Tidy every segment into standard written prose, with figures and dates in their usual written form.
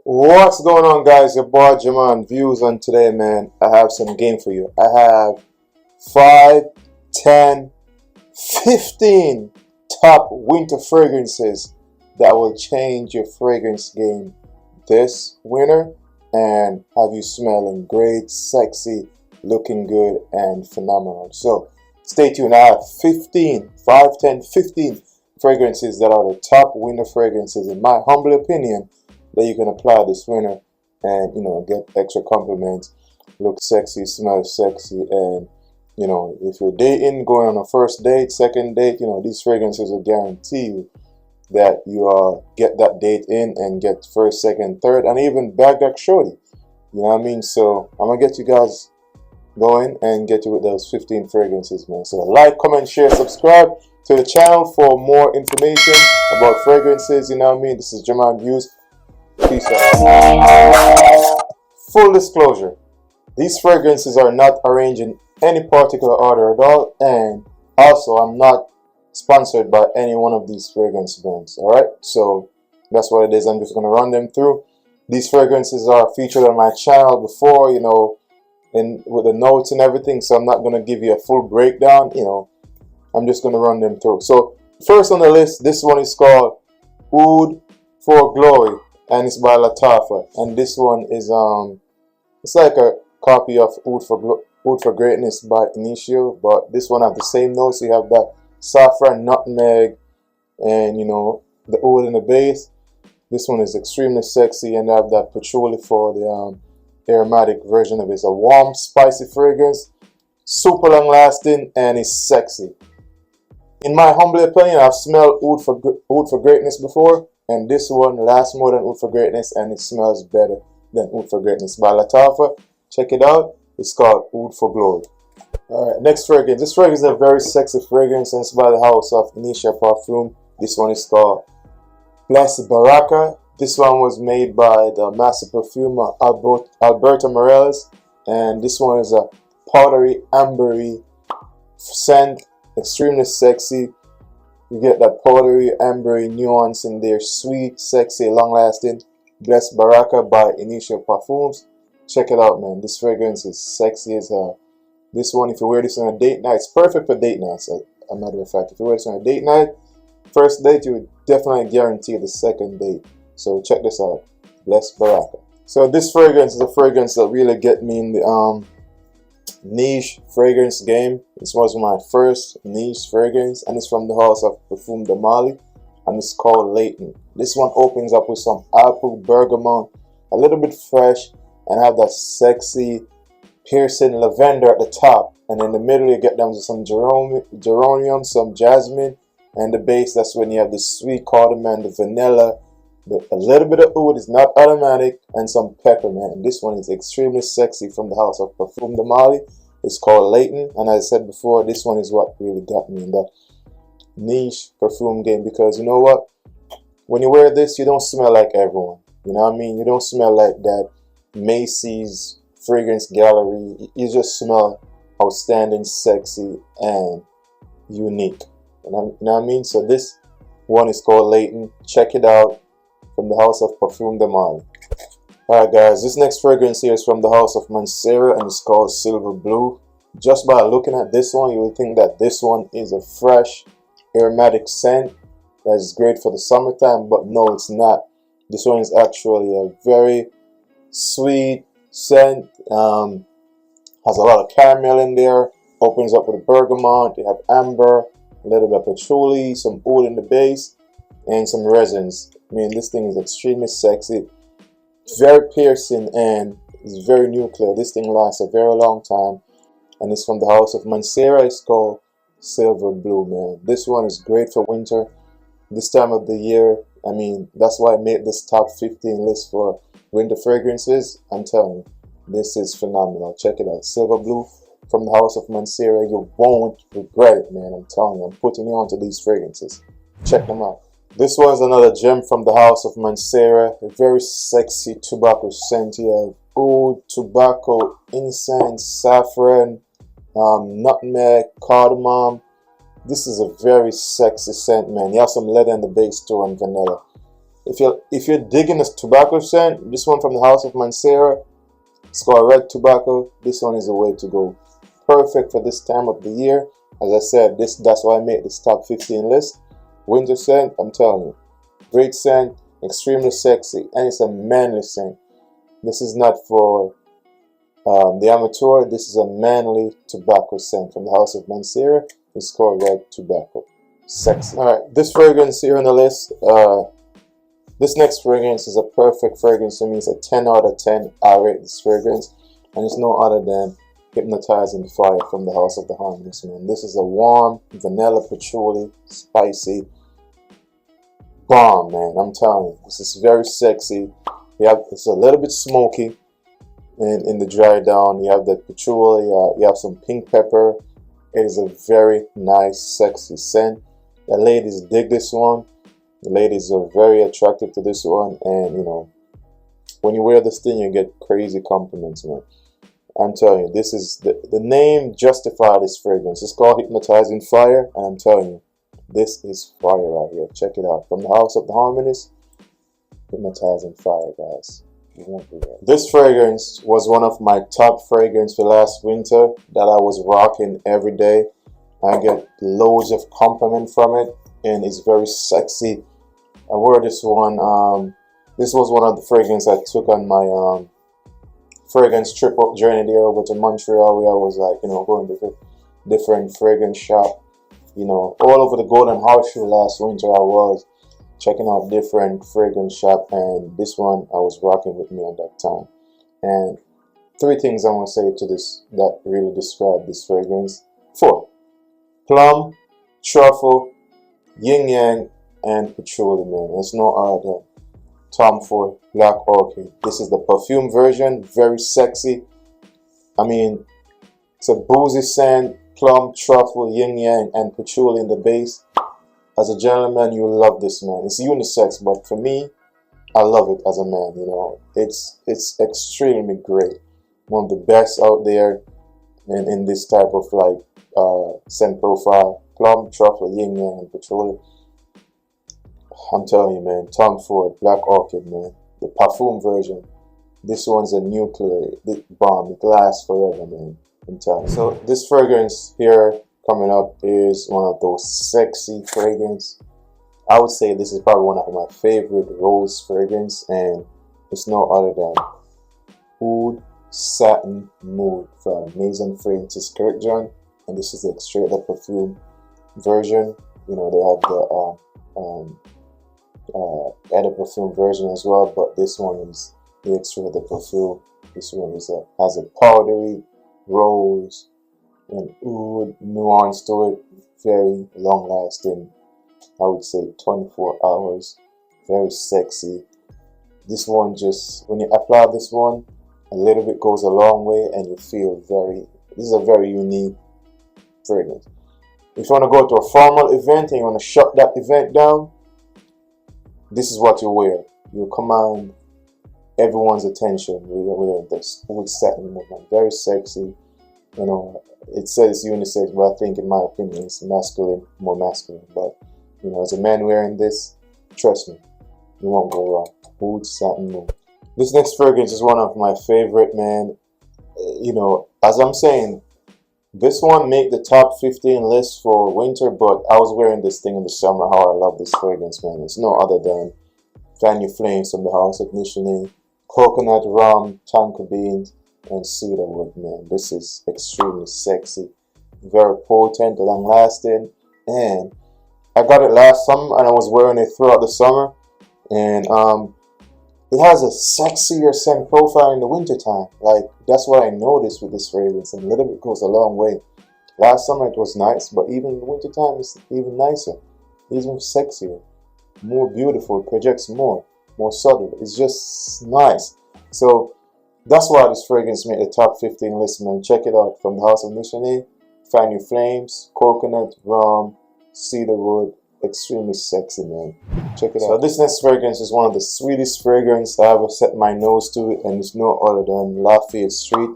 What's going on, guys? Your boy Jermane'S views on today, man. I have some game for you. I have 5, 10, 15 top winter fragrances that will change your fragrance game this winter and have you smelling great, sexy, looking good, and phenomenal. So stay tuned. I have 15, 5, 10, 15 fragrances that are the top winter fragrances, in my humble opinion, that you can apply this winter and, get extra compliments, look sexy, smell sexy, and, if you're dating, going on a first date, second date, these fragrances will guarantee you that you get that date in and get first, second, third, and even bag that shorty. You know what I mean? So I'm going to get you guys going and get you with those 15 fragrances, man. So like, comment, share, subscribe to the channel for more information about fragrances. You know what I mean? This is Jermane'S Views. Peace out. Full disclosure, these fragrances are not arranged in any particular order at all, and also I'm not sponsored by any one of these fragrance brands. Alright, so that's what it is. I'm just going to run them through. These fragrances are featured on my channel before, with the notes and everything, so I'm not going to give you a full breakdown. I'm just going to run them through. So first on the list, this one is called Ood For Glory, and it's by Labrada. And this one is it's like a copy of Oud for Greatness by Initio, but this one have the same notes. You have that saffron, nutmeg, and the oud in the base. This one is extremely sexy, and I have that patchouli for the aromatic version of it. It's a warm, spicy fragrance, super long lasting, and it's sexy. In my humble opinion, I've smelled Oud for Greatness before, and this one lasts more than Oud for Greatness, and it smells better than Oud for Greatness by Labrada. Check it out. It's called Oud For Glory. Alright, next fragrance. This fragrance is a very sexy fragrance, and it's by the house of Initio Parfum. This one is called Baraka. This one was made by the master perfumer Alberto Morales, and this one is a powdery, ambery scent, extremely sexy. You get that powdery, ambery nuance in there, sweet, sexy, long-lasting. Bless Baraka by Initio Parfums. Check it out, man. This fragrance is sexy as hell. This one, if you wear this on a date night, it's perfect for date nights. As a matter of fact, if you wear this on a date night, first date, you would definitely guarantee the second date. So check this out. Bless Baraka. So this fragrance is a fragrance that really get me in the niche fragrance game. This was my first niche fragrance, and it's from the house of Parfum de Mali, and it's called Leighton. This one opens up with some apple, bergamot, a little bit fresh, and have that sexy piercing lavender at the top, and in the middle you get down to some geranium, some jasmine, and the base, that's when you have the sweet cardamom, the vanilla, a little bit of oud, is not automatic, and some peppermint. And this one is extremely sexy from the house of Parfum de Mali. It's called Leighton, and as I said before, this one is what really got me in the niche perfume game, because you know what, when you wear this, you don't smell like everyone. You know what I mean? You don't smell like that Macy's fragrance gallery. You just smell outstanding, sexy, and unique. You know what I mean? So this one is called Leighton. Check it out, from the house of Parfum de Mali. Alright guys, this next fragrance here is from the house of Mancera, and it's called Silver Blue. Just by looking at this one, you will think that this one is a fresh aromatic scent that is great for the summertime, but no, it's not. This one is actually a very sweet scent, has a lot of caramel in there, opens up with bergamot, you have amber, a little bit of patchouli, some oud in the base, and some resins. I mean, this thing is extremely sexy, very piercing, and it's very nuclear. This thing lasts a very long time, and it's from the house of Mancera. It's called Silver Blue, man. This one is great for winter, this time of the year. I mean, that's why I made this top 15 list for winter fragrances. I'm telling you, this is phenomenal. Check it out. Silver Blue from the house of Mancera. You won't regret it, man. I'm telling you, I'm putting you onto these fragrances. Check them out. This was another gem from the house of Mancera. A very sexy tobacco scent. You have oud, tobacco, incense, saffron, nutmeg, cardamom. This is a very sexy scent, man. You have some leather in the base too, and vanilla. If you're digging this tobacco scent, this one from the House of Mancera, it's called Red Tobacco. This one is the way to go. Perfect for this time of the year. As I said, that's why I made this top 15 list. Winter scent, I'm telling you, great scent, extremely sexy, and it's a manly scent. This is not for the amateur. This is a manly tobacco scent from the House of Mancera. It's called Red Tobacco. Sexy. Alright, this fragrance here on the list, this next fragrance is a perfect fragrance to me. It's a 10 out of 10. I rate this fragrance, and it's no other than Hypnotizing Fire from the House of the Harmonies, man. This is a warm, vanilla, patchouli, spicy bomb, man. I'm telling you, this is very sexy. It's a little bit smoky in the dry down. You have the patchouli, you have some pink pepper. It is a very nice, sexy scent. The ladies dig this one. The ladies are very attracted to this one, and you know, when you wear this thing, you get crazy compliments, man. I'm telling you, this is the name justifies this fragrance. It's called Hypnotizing Fire, and I'm telling you, this is fire right here. Check it out. From the House of the Harmonies, Hypnotizing Fire, guys. You won't be there. This fragrance was one of my top fragrances for last winter that I was rocking every day. I get loads of compliment from it, and it's very sexy. I wore this one. This was one of the fragrances I took on my fragrance trip up journey there over to Montreal, where I was like, you know, going to different fragrance shop, you know, all over the Golden Horseshoe last winter. I was checking out different fragrance shop, and this one I was rocking with me at that time. And 3 things I want to say to this that really describe this fragrance. 4: plum, truffle, yin yang, and patchouli, man. It's no other Tom Ford Black Orchid. This is the perfume version, very sexy. I mean, it's a boozy scent, plum, truffle, yin yang, and patchouli in the base. As a gentleman, you love this, man. It's unisex, but for me, I love it as a man, you know. It's extremely great. One of the best out there in this type of like scent profile. Plum, truffle, yin yang, and patchouli. I'm telling you, man, Tom Ford Black Orchid, man. The perfume version. This one's a nuclear bomb. It lasts forever, man. I'm telling you. So this fragrance here coming up is one of those sexy fragrances. I would say this is probably one of my favorite rose fragrance, and it's no other than Oud Satin Mood from Maison Francis Kirkjohn, and this is the straight up perfume version. You know, they have the edit perfume version as well, but this one is the extra the perfume. This one is has a powdery rose and oud nuance to it. Very long lasting. I would say 24 hours. Very sexy. This one, just when you apply this one, a little bit goes a long way, and you feel this is a very unique fragrance. If you want to go to a formal event and you want to shut that event down, this is what you wear. You command everyone's attention with this Oud Satin Mood. Very sexy. You know, it says unisex, but I think, in my opinion, it's masculine, more masculine. But you know, as a man wearing this, trust me, you won't go wrong. Oud Satin Mood. This next fragrance is one of my favorite, man. You know, as I'm saying, this one make the top 15 list for winter, but I was wearing this thing in the summer. How I love this fragrance, man. It's no other than Vanya Flames from the House of Nichene, coconut rum, tonka beans, and cedarwood, man. This is extremely sexy, very potent, long lasting, and I got it last summer and I was wearing it throughout the summer, and it has a sexier scent profile in the winter time. Like, that's what I noticed with this fragrance, and a little bit goes a long way. Last summer it was nice, but even in the winter time it's even nicer, even sexier, more beautiful, projects more subtle. It's just nice. So that's why this fragrance made the top 15 list, man. Check it out. From the House of Nichene, Vanya Flames, coconut, rum, cedarwood. Extremely sexy, man. Check it out. So this next fragrance is one of the sweetest fragrances I ever set my nose to, and it's no other than Labrada Street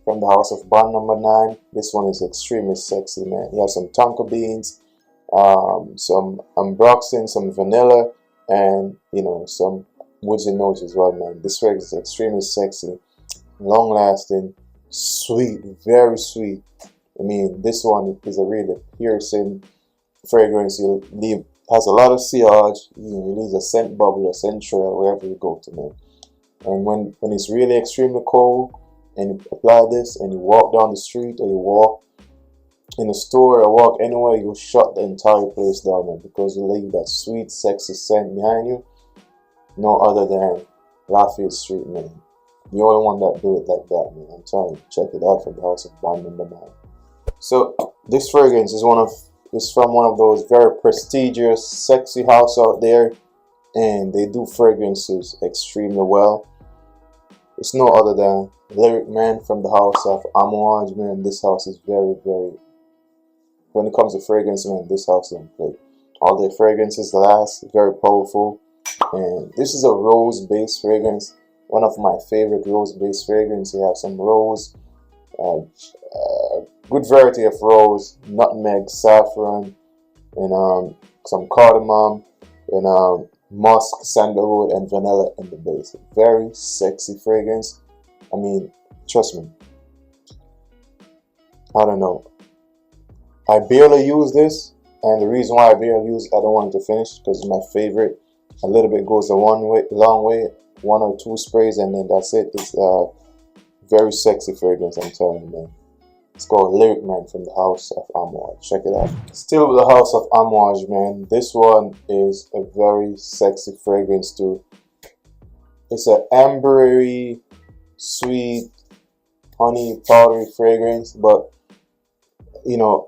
from the House of Bond number 9. This one is extremely sexy, man. You have some tonka beans, some ambroxan, some vanilla, and you know, some woodsy notes as well, man. This fragrance is extremely sexy, long lasting, sweet, very sweet. I mean, this one is a really piercing fragrance. You leave has a lot of sillage. You leave a scent bubble, a scent trail wherever you go to, man. And when it's really extremely cold, and you apply this, and you walk down the street, or you walk in a store, or walk anywhere, you'll shut the entire place down, man, because you leave that sweet, sexy scent behind you. No other than Lafayette Street, man. The only one that do it like that, man. I'm telling you, check it out from the house of Wonderland. So this fragrance is from one of those very prestigious, sexy house out there, and they do fragrances extremely well. It's no other than Lyric Man from the house of Amouage, man. This house is very, very, when it comes to fragrance, man, this house don't play. All their fragrances last, very powerful. And this is a rose-based fragrance. One of my favorite rose-based fragrances. You have some rose, good variety of rose, nutmeg, saffron, and some cardamom, and musk, sandalwood, and vanilla in the base. Very sexy fragrance. I mean, trust me. I don't know. I barely use this, and the reason why I barely use it, I don't want it to finish because it's my favorite. A little bit goes a long way, 1 or 2 sprays, and then that's it. It's very sexy fragrance, I'm telling you, man. It's called Lyric Man from the house of Amouage. Check it out. Still with the house of Amouage, man. This one is a very sexy fragrance too. It's an ambery, sweet, honey, powdery fragrance, but you know,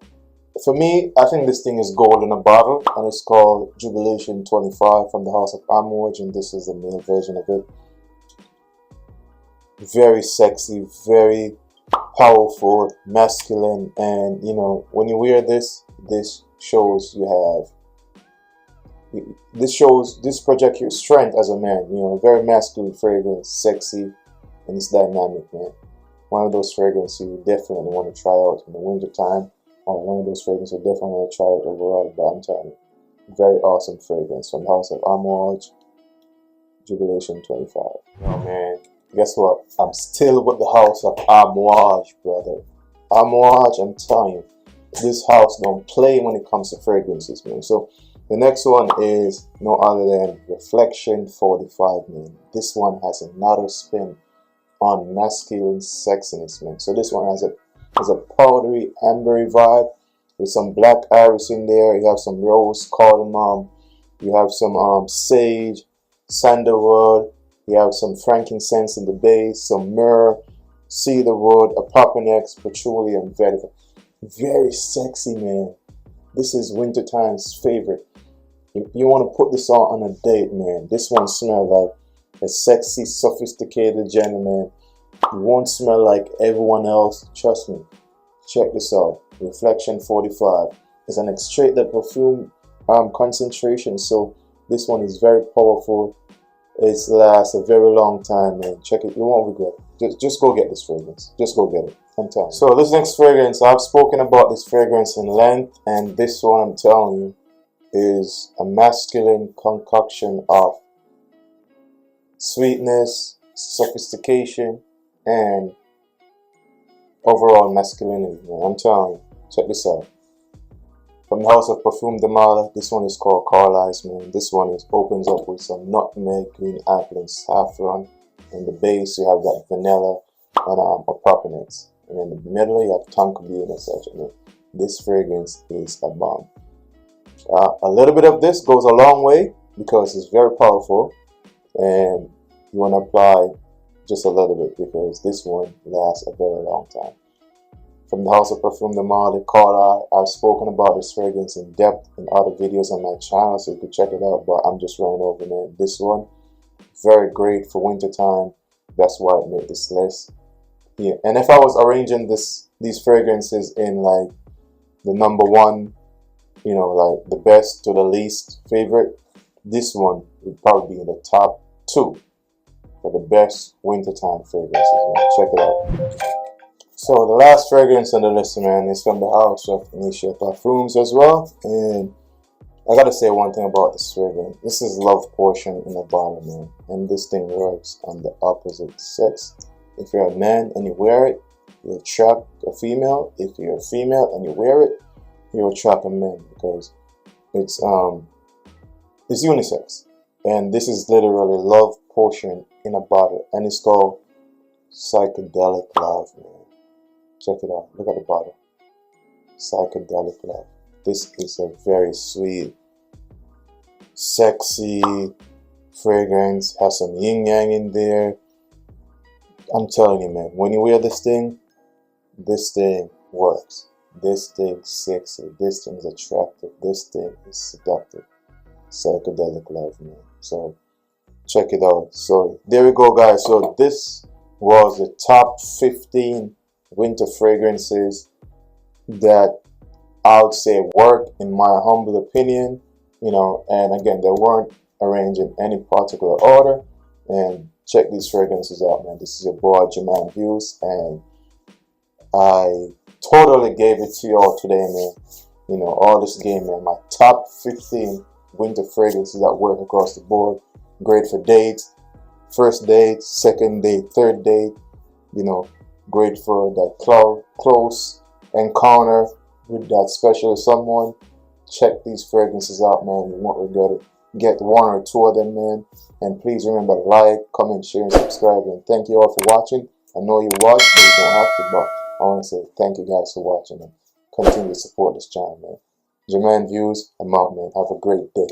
for me, I think this thing is gold in a bottle, and it's called Jubilation 25 from the house of Amouage, and this is the male version of it. Very sexy, very powerful, masculine, and you know, when you wear this shows this projects your strength as a man. You know, very masculine fragrance, sexy, and it's dynamic, man. One of those fragrances you definitely want to try out in the winter time, or one of those fragrances you definitely want to try out overall. But I'm telling you, very awesome fragrance from the house of Amouage, Jubilation 25. Oh man, guess what? I'm still with the house of Amouage, brother. Amouage, I'm telling you, this house don't play when it comes to fragrances, man. So the next one is no other than Reflection 45, man. This one has another spin on masculine sexiness, man. So this one has a powdery, ambery vibe with some black iris in there. You have some rose, cardamom. You have some sage, sandalwood. You have some frankincense in the base, some myrrh, cedarwood, apoponex, patchouli, and vetiver. Very sexy, man. This is wintertime's favorite. You want to put this on a date, man. This one smells like a sexy, sophisticated gentleman. You won't smell like everyone else. Trust me. Check this out. Reflection 45 is an extracted perfume concentration. So this one is very powerful. It lasts a very long time, man. Check it. You won't regret it. Just go get this fragrance. Just go get it. I'm telling you. So this next fragrance, I've spoken about this fragrance in length, and this one, I'm telling you, is a masculine concoction of sweetness, sophistication, and overall masculinity, man. I'm telling you. Check this out. From the house of Parfum de Mala, this one is called Carlisle, man. This one opens up with some nutmeg, green apple, and saffron. In the base, you have that vanilla and a proponex. And in the middle, you have tonka bean and such. And this fragrance is a bomb. A little bit of this goes a long way because it's very powerful. And you want to apply just a little bit because this one lasts a very long time. From the house of Parfum de Mala, Carlisle, I've spoken about this fragrance in depth in other videos on my channel, so you can check it out, but I'm just running over, man. This one, very great for winter time. That's why I made this list. Yeah, and if I was arranging these fragrances in like the number one, you know, like the best to the least favorite, this one would probably be in the top 2 for the best wintertime fragrances, man. Check it out. So the last fragrance on the list, man, is from the house of Nisha Parfums as well, and I gotta say one thing about this fragrance. This is love potion in a bottle, man. And this thing works on the opposite sex. If you're a man and you wear it, you attract a female. If you're a female and you wear it, you attract a man, because it's unisex. And this is literally love potion in a bottle, and it's called Psychedelic Love, man. Check it out. Look at the bottle. Psychedelic Love. This is a very sweet, sexy fragrance. Has some yin yang in there. I'm telling you, man, when you wear this thing works. This thing's sexy. This thing's attractive. This thing is seductive. Psychedelic Love, man. So check it out. So there we go, guys. So this was the top 15 winter fragrances that I would say work, in my humble opinion. You know, and again, they weren't arranged in any particular order. And check these fragrances out, man. This is your boy Jermane'S Views, and I totally gave it to y'all today, man. You know, all this game, man. My top 15 winter fragrances that work across the board. Great for dates, first date, second date, third date. You know, great for that close encounter with that special someone. Check these fragrances out, man. You won't regret it. Get one or two of them, man. And please remember to like, comment, share, and subscribe. And thank you all for watching. I know you watch, but you don't have to, but I want to say thank you guys for watching and continue to support this channel, man. Jermane'S Views, I'm out, man. Have a great day.